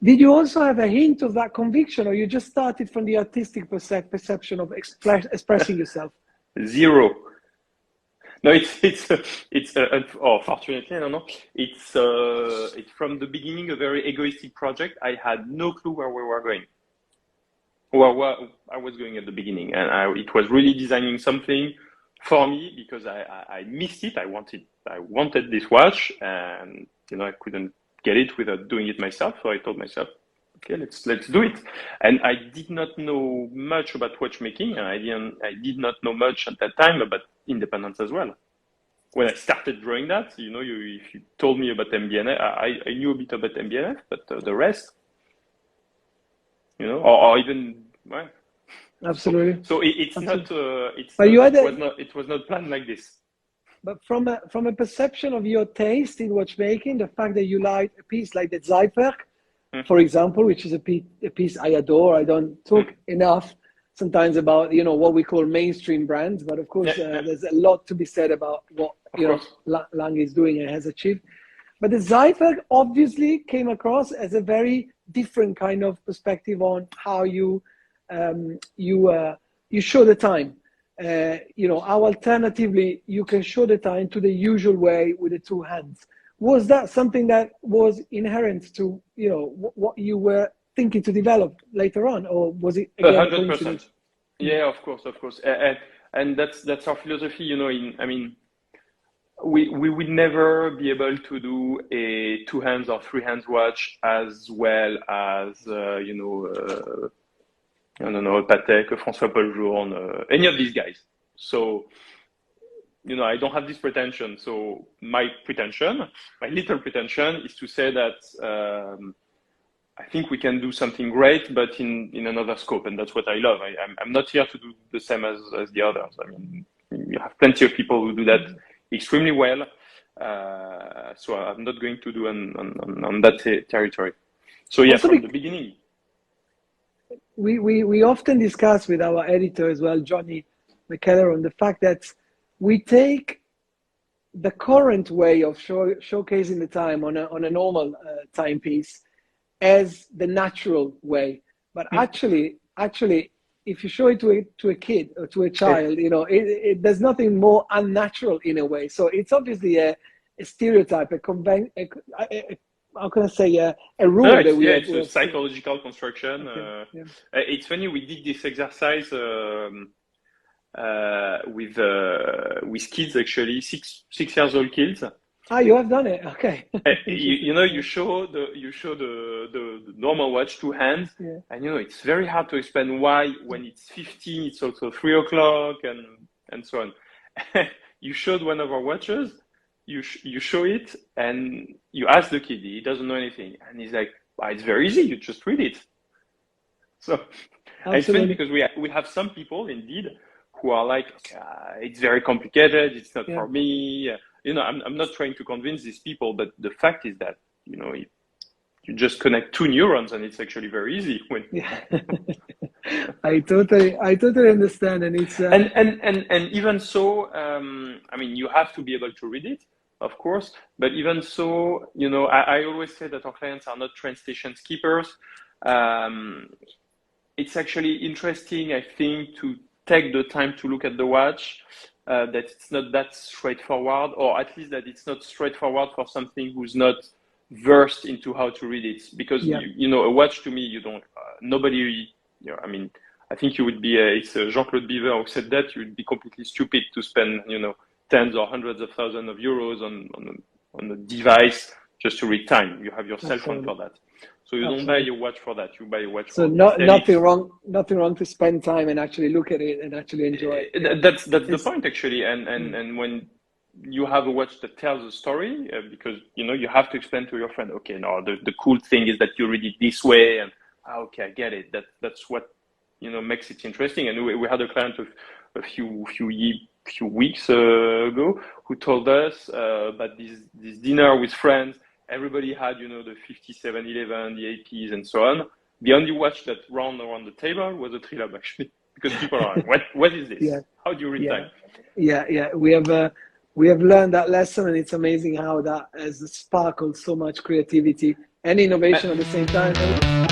Did you also have a hint of that conviction, or you just started from the artistic perception of expressing yourself? Zero. No, fortunately, I don't know. It's from the beginning a very egoistic project. I had no clue where we were going. Well, where I was going at the beginning, and it was really designing something for me because I missed it. I wanted this watch, and I couldn't get it without doing it myself. So I told myself, okay, let's do it. And I did not know much about watchmaking, and I did not know much at that time about independence as well. When I started drawing that, if you told me about MBNF, I knew a bit about MBNF, but the rest, or even, well. Absolutely. So it was not planned like this. But from a perception of your taste in watchmaking, the fact that you like a piece like the Czapek, for example, which is a piece I adore. I don't talk enough sometimes about what we call mainstream brands, but of course there's a lot to be said about what Lang is doing and has achieved. But the Czapek obviously came across as a very different kind of perspective on how you show the time. How alternatively you can show the time to the usual way with the two hands. Was that something that was inherent to what you were thinking to develop later on, or was it again 100%? Yeah, of course, and that's our philosophy. We would never be able to do a 2 hands or 3 hands watch as well as I don't know, Patek, François Paul Journe, any of these guys. So, I don't have this pretension. So my little pretension is to say that I think we can do something great, but in another scope. And that's what I love. I'm not here to do the same as the others. You have plenty of people who do that extremely well. So I'm not going to do on that territory. So yeah, from the beginning. We often discuss with our editor as well, Johnny McKellar, on the fact that we take the current way of showcasing the time on a normal timepiece as the natural way, but actually, if you show it to a kid or to a child, there's nothing more unnatural in a way. So it's obviously a stereotype, how can I say, a rule that it's a psychological construction. Okay. It's funny, we did this exercise with kids, actually, 6 years old kids. You have done it, okay. You show the normal watch 2 hands, and it's very hard to explain why when it's 15 it's also 3 o'clock and so on. You showed one of our watches. You show it and you ask the kid, he doesn't know anything. And he's like, it's very easy, you just read it. So it's funny because we have some people indeed who are like, it's very complicated, it's not for me. I'm not trying to convince these people, but the fact is that, you just connect 2 neurons and it's actually very easy. I totally understand. And it's and even so, you have to be able to read it, of course, but even so, I always say that our clients are not train station skippers. It's actually interesting, I think, to take the time to look at the watch, that it's not that straightforward, or at least that it's not straightforward for something who's not versed into how to read it. Because, a watch to me, nobody, I think you would be, it's Jean-Claude Biver who said that, you would be completely stupid to spend, tens or hundreds of thousands of euros on a device just to read time. You have your cell phone for that. So you don't buy a watch for that. You buy a watch for nothing wrong to spend time and actually look at it and actually enjoy it. That's the point, actually. And when you have a watch that tells a story, because you have to explain to your friend, okay, no, the cool thing is that you read it this way, and okay, I get it. That's what makes it interesting. And we had a client a few weeks ago who told us about this dinner with friends. Everybody had, the 5711, the APs, and so on. The only watch that ran around the table was a Trilobe, actually, because people are like, what is this? Yeah. How do you read time? Yeah. We have learned that lesson, and it's amazing how that has sparkled so much creativity and innovation at the same time.